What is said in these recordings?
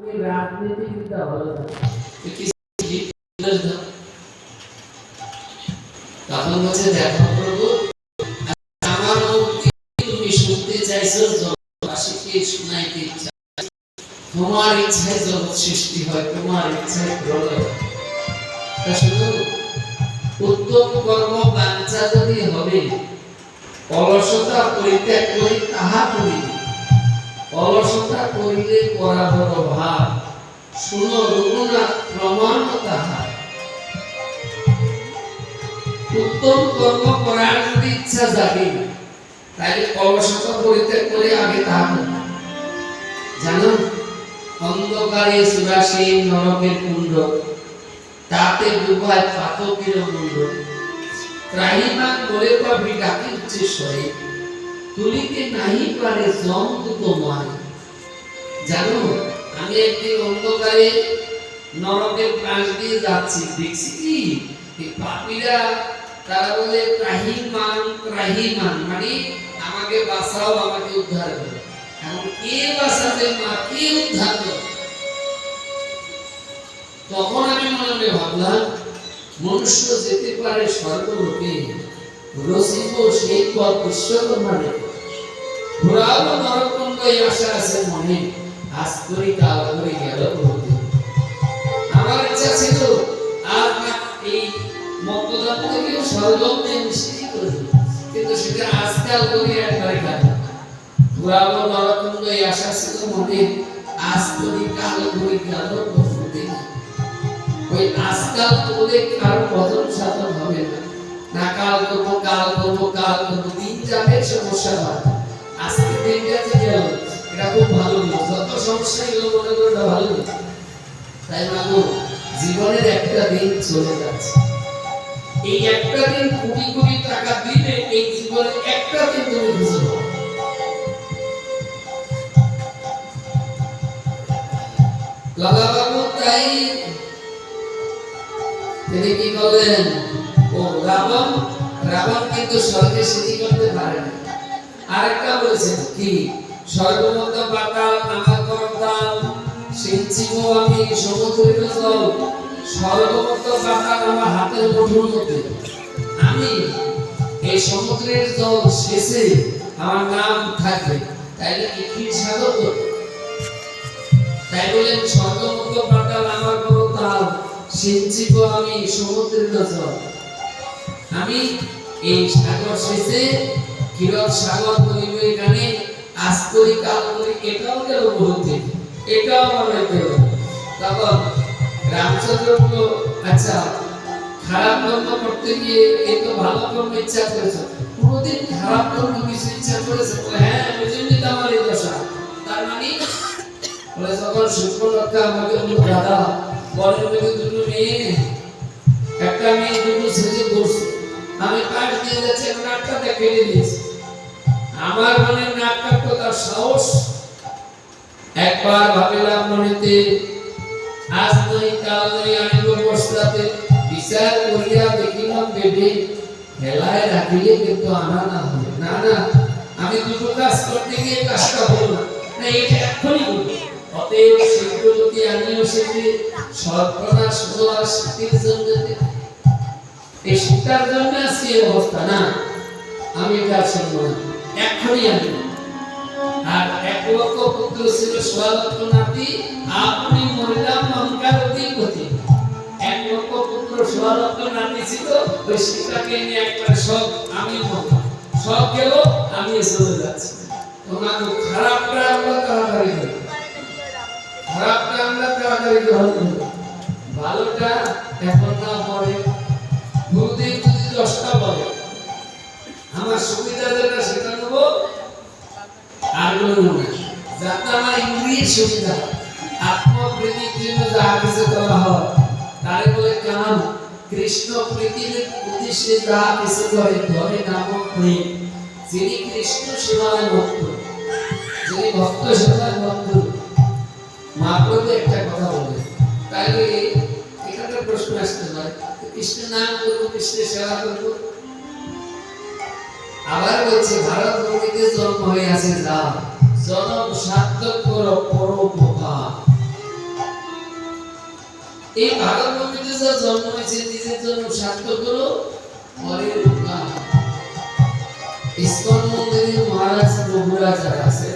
রাজনীতিবিদরা ভালো তখন বলছে দেখো প্রভু আমার মুক্তি তুমি শুনতে চাইছো জগৎবাসীকে শোনাইতে ইচ্ছা তোমার ইচ্ছায় জগৎ সৃষ্টি হয় তোমার ইচ্ছায় প্রলয় তা শুধু উত্তম কর্ম বাঞ্ছা যদি হবে অলসতা পরিত্যাগ করি তাহা করি অলসতা করিলে করা বড় ভাব শুনো রঘুনাথ প্রমাণ তাহা উত্তম কর্ম করার যদি ইচ্ছা জাগে তাহলে অলসতা পরিত্যাগ করে আগে তাহা জানো অন্ধকারে সুরাসীন নরকের কুণ্ড তাতে ডুবায় পাতকের মুন্ড ত্রাহিমাং বলে পাবি ডাকি উচ্চে স্বরে তুলিতে নাহি পারে জমদূত ময় জানো আমি একদিন অন্ধকারে নরকের পাশ দিয়ে যাচ্ছি দেখছি কি পাপীরা তারা বলে ত্রাহিমাং ত্রাহিমাং মানে আমাকে বাঁচাও আমাকে উদ্ধার করো এখন কে বাঁচাবে মা কে উদ্ধার করো তখন আমি মনে মনে ভাবলাম মনুষ্য যেতে পারে স্বর্গলোকে রসিব সেই পথ বিশ্বকর্মা রেখে ঘোরাবো নরককুণ্ড এই আশা আছে মনে আজ করি কাল করে গেল বলতে আমার ইচ্ছা ছিল আর এই মক্তদান থেকে স্বর্গলোকে নিশ্চিত করে কিন্তু সেটা আজকাল করে একবারে গেল ঘোরাবো নরককুণ্ড এই আশা ছিল মনে আজ করি কাল করে গেল বলতে ওই আজকাল তোদের কারো বদল সাধন হবে না কাল করবো দিন যাবে সমস্যা হয় আজকে দিনটা যে গেল এটা খুব ভালো যত সমস্যা এগুলো মনে করে ভালো তাই মাগো জীবনের একটা দিন চলে যাচ্ছে এই একটা দিন কোটি কোটি টাকা দিলে এই জীবনে একটা দিন তুমি বুঝে নাও লালা বাবু তাই তিনি কি বলেন ও রাবণ কিন্তু স্বর্গে সিদ্ধি করতে পারে না আরেকটা বলেছেন কি স্বর্গমত পাতাল আমার করতাল সিঞ্চিব আমি সমুদ্রের জল স্বর্গমত পাতাল আমার হাতের মুঠোর মধ্যে আমি এই সমুদ্রের জল শেষে আমার নাম থাকবে তাইলে কি ক্ষীর সাগর তাই বলেন স্বর্গমত পাতাল আমার করতাল সিঞ্চিব আমি সমুদ্রের জল আমি এই সাগর শেষে ক্ষীরদ সাগর বলিব এখানে আজ করি কাল করি এটাও গেল বলতে এটাও আমার গেল তখন রামচন্দ্র বলল আচ্ছা খারাপ কর্ম করতে গিয়ে এই তো ভালো কর্ম ইচ্ছা করেছ কোনদিন খারাপ কর্ম কিছু ইচ্ছা করেছে হ্যাঁ বুঝিনি তো আমার এই দশা তার মানে বলে যখন সুপ্রলক্ষা আমাকে বলল দাদা বলেন দুটো মেয়ে একটা মেয়ে দুটো ছেলে বসছে আমি পাশ দিয়ে যাচ্ছি নাকটা কেটে দিয়েছি আমার মনে নাকটা তার সাহস একবার ভাবিলাম মনেতে আজ নয় কাল নয় আনিব বস্তাতে বিচার করিয়া দেখিলাম বেডে হেলায় রাখিলে কিন্তু আনা না হবে না না আমি দুটো কাজ করতে গিয়ে কাজটা হলো না এটা এখনই বলবো অতএব শীঘ্রগতি আনিও সেটি সর্বনাশ হওয়ার শক্তির জন্য এই শিক্ষার জন্য আজকে অবস্থা না আমি এটা শুনবো না এখনই আনি আর 1 লক্ষ পুত্র ছিল 16 লক্ষ নাতি আপনি মরিলাম লঙ্কার অধিপতি 1 লক্ষ পুত্র 16 লক্ষ নাতি ছিল ওই শিক্ষাকে নিয়ে একবার সব আমি সব গেল আমি চলে যাচ্ছি তোমার খারাপটা আমরা তাড়াতাড়ি করব খারাপটা আমরা তাড়াতাড়ি গ্রহণ করব ভালোটা এখন না পরে গুরুদেব যদি 10টা বলে আমার সুবিধা যেটা সেটা নেব আর বলবো না যাতে আমার ইন্দ্রিয়ের সুবিধা আত্মপ্রীতির জন্য যা কিছু করা হয় তারে বলে কাম কৃষ্ণ প্রীতির উদ্দেশ্যে যা কিছু করে ধরে নাম প্রেম যিনি কৃষ্ণ সেবায় ভক্ত যিনি ভক্ত সেবায় ভক্ত মহাপ্রভু একটা কথা বলে তাইলে এখানে প্রশ্ন আসতে পারে কৃষ্ণের নাম করবো কৃষ্ণের সেবা করবো আবার বলছে ভারত ভূমিতে জন্ম হয়ে আছে যা জনম সার্থক করো পরোপকার এই ভাগবতীতে যা জন্ম হয়েছে নিজের জন্য সার্থক করো, পরের কাজ। ইসকন মন্দিরে মহারাজ প্রভুরা যারা আছে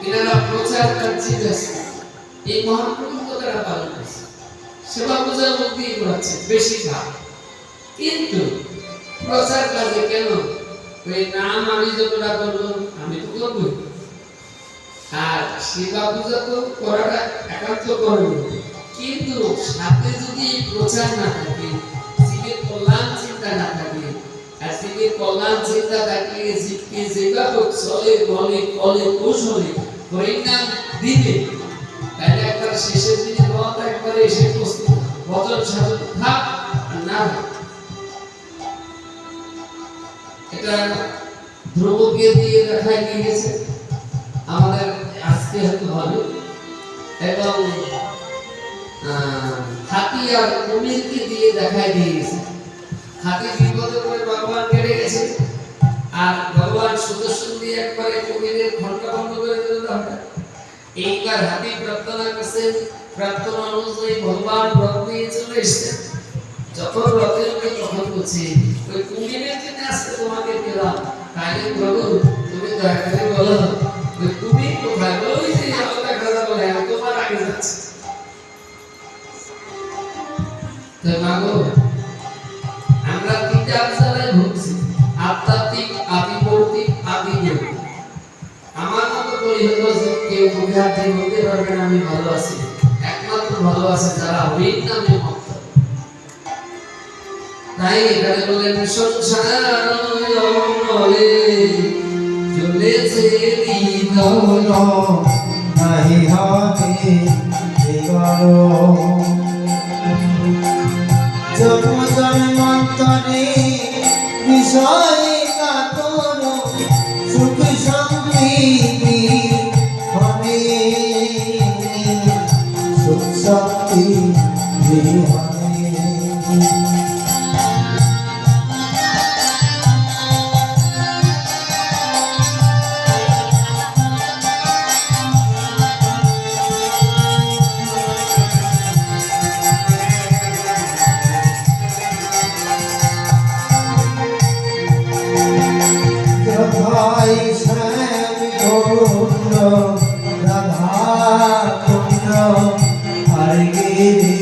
এনারা প্রচার কার্যে ব্যস্ত, এই মহাপ্রভুর কথাটা পালন করছে, সেবা পূজার মধ্যেই করাচ্ছে বেশিরভাগ। কিন্তু প্রচার কাজে কেন ওই নাম আমি যতটা করবো আমি তো করবো, আর সেবা পূজা তো করাটা একান্ত করবো, কিন্তু সাথে যদি প্রচার না থাকে, জীবের কল্যাণ চিন্তা না থাকে, আর জীবের কল্যাণ চিন্তা থাকলে জীবকে যেভাবে চলে বলে কলে কৌশলে পরিণাম দিবে, তাহলে একবার শেষের দিনে রথ একবারে এসে প্রস্তুত বচন সাধন থাক আর না থাক। এটা ধ্রুবকে দিয়ে দেখায় গিয়েছে আমাদের আজকে হয়তো হবে, এবং হাতি আর কুমিরকে দিয়ে দেখায় দিয়েছে। হাতি বিপদে করে ভগবান কেটে গেছে, আর ভগবান সুদর্শন দিয়ে একবারে কুমিরের ঘন্টা বন্ধ করে দিল। এইবার হাতি প্রার্থনা করছে, প্রার্থনা অনুযায়ী ভগবান রথ নিয়ে চলে এসেছেন। যখন রথের উপরে তখন বলছে ওই কুমিরের জন্য আজকে তোমাকে পেলাম, তাইলে প্রভু তুমি দয়া করে বলো ওই কুমির কোথায়, ওই যে আলাদা কথা বলে আমি তোমার আগে যাচ্ছি। আমরা তিনটা জায়গায় ভুগছি, আধ্যাত্মিক, আদিভৌতিক, আদিদেব। আমার মতো বলি হলো যে কেউ মুখে হাত দিয়ে বলতে পারবে না আমি ভালো আছি, একমাত্র ভালো আছে যারা হরির নামে ভক্ত। তাই এখানে বলেন সংসার অমলে চলেছে হৃদয় নাহি হবে জন্ম জন্মান্তরে বিষয় কাতর সুখ সমৃদ্ধি হবে, সুখ সমৃদ্ধি হবে। রাধা কুণ্ড আর গিরি